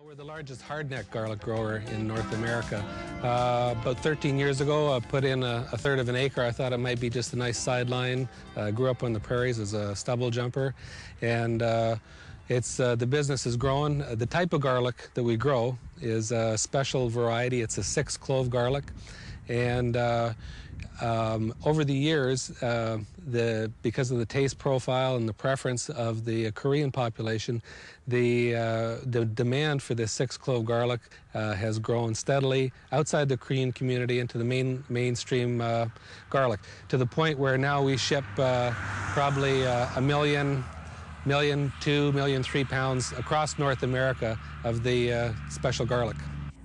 We're the largest hardneck garlic grower in North America. About 13 years ago, I put in a third of an acre. I thought it might be just a nice sideline. Grew up on the prairies as a stubble jumper, and the business is growing. The type of garlic that we grow is a special variety. It's a 6-clove garlic, and over the years, because of the taste profile and the preference of the Korean population, the demand for this 6-clove garlic has grown steadily outside the Korean community into the mainstream garlic, to the point where now we ship probably a million, 2 million, 3 pounds across North America of the special garlic.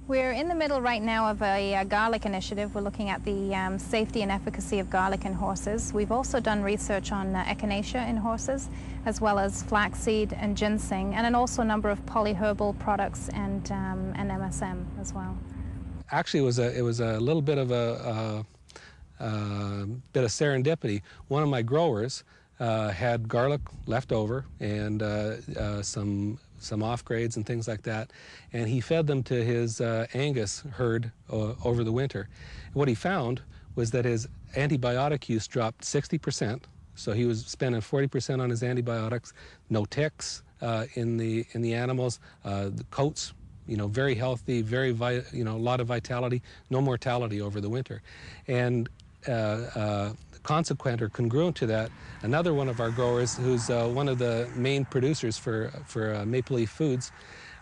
We're in the middle right now of a garlic initiative. We're looking at the safety and efficacy of garlic in horses. We've also done research on echinacea in horses, as well as flaxseed and ginseng, and then also a number of polyherbal products and MSM as well. Actually, it was a little bit of a bit of serendipity. One of my growers had garlic left over and some off grades and things like that, and he fed them to his Angus herd over the winter. What he found was that his antibiotic use dropped 60%, so he was spending 40% on his antibiotics. No ticks in the animals. The coats, very healthy, a lot of vitality, no mortality over the winter. And consequent or congruent to that, another one of our growers, who's one of the main producers for Maple Leaf Foods,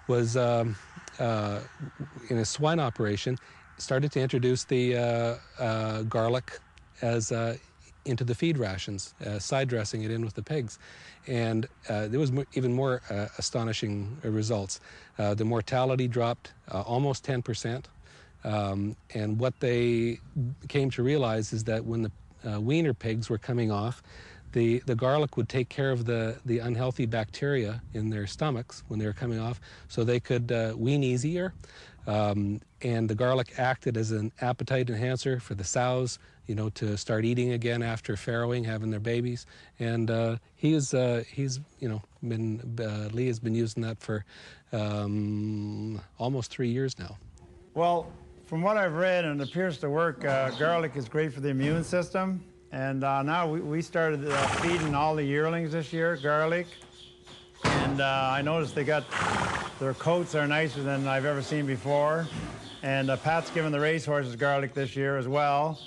was in a swine operation, started to introduce the garlic as into the feed rations, side dressing it in with the pigs. And there was even more astonishing results. The mortality dropped almost 10%. And what they came to realize is that when the weaner pigs were coming off, the garlic would take care of the unhealthy bacteria in their stomachs when they were coming off, so they could wean easier. And the garlic acted as an appetite enhancer for the sows, to start eating again after farrowing, having their babies. And Lee has been using that for almost 3 years now. Well, from what I've read, and it appears to work, garlic is great for the immune system. And now we started feeding all the yearlings this year garlic. And I noticed their coats are nicer than I've ever seen before. And Pat's given the racehorses garlic this year as well.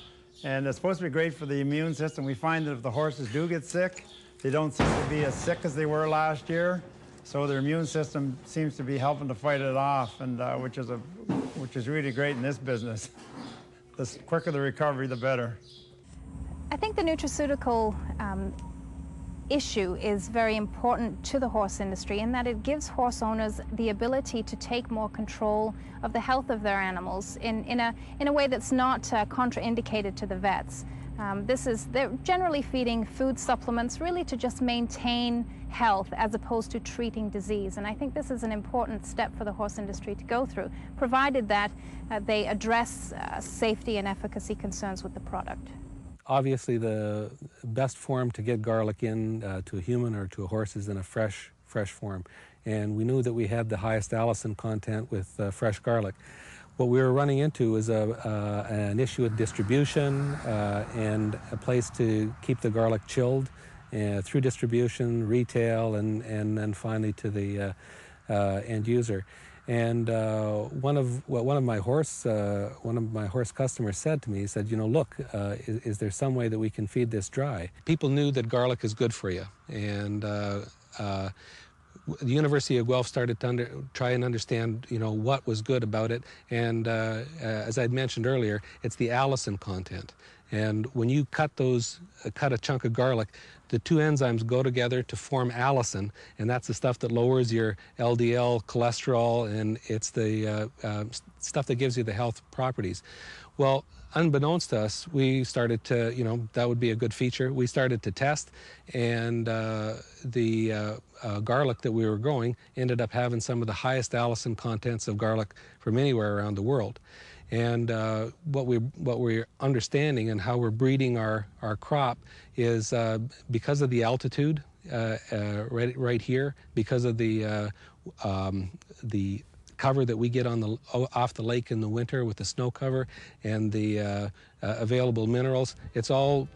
And it's supposed to be great for the immune system. We find that if the horses do get sick, they don't seem to be as sick as they were last year. So their immune system seems to be helping to fight it off, and which is really great in this business. The quicker the recovery, the better. I think the nutraceutical issue is very important to the horse industry in that it gives horse owners the ability to take more control of the health of their animals in a way that's not contraindicated to the vets. They're generally feeding food supplements really to just maintain health as opposed to treating disease. And I think this is an important step for the horse industry to go through, provided that they address safety and efficacy concerns with the product. Obviously, the best form to get garlic in to a human or to a horse is in a fresh form. And we knew that we had the highest allicin content with fresh garlic. What we were running into was an issue with distribution and a place to keep the garlic chilled through distribution, retail, and then finally to the end user. And one of my horse customers said to me, he said, look, is there some way that we can feed this dry? People knew that garlic is good for you, and the University of Guelph started to try and understand, what was good about it. And as I'd mentioned earlier, it's the allicin content. And when you cut a chunk of garlic, the two enzymes go together to form allicin, and that's the stuff that lowers your LDL cholesterol, and it's the stuff that gives you the health properties. Well, unbeknownst to us, we started to, that would be a good feature. We started to test, and the garlic that we were growing ended up having some of the highest allicin contents of garlic from anywhere around the world. And what we're understanding and how we're breeding our crop is because of the altitude right here, because of the cover that we get on the off the lake in the winter with the snow cover and the available minerals. It all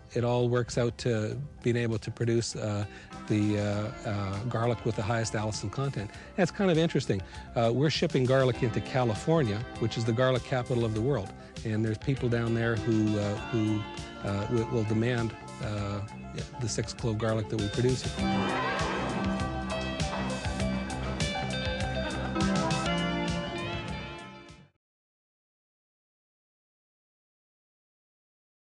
works out to being able to produce the garlic with the highest allicin content. And it's kind of interesting. We're shipping garlic into California, which is the garlic capital of the world, and there's people down there who will demand the 6-clove garlic that we produce here.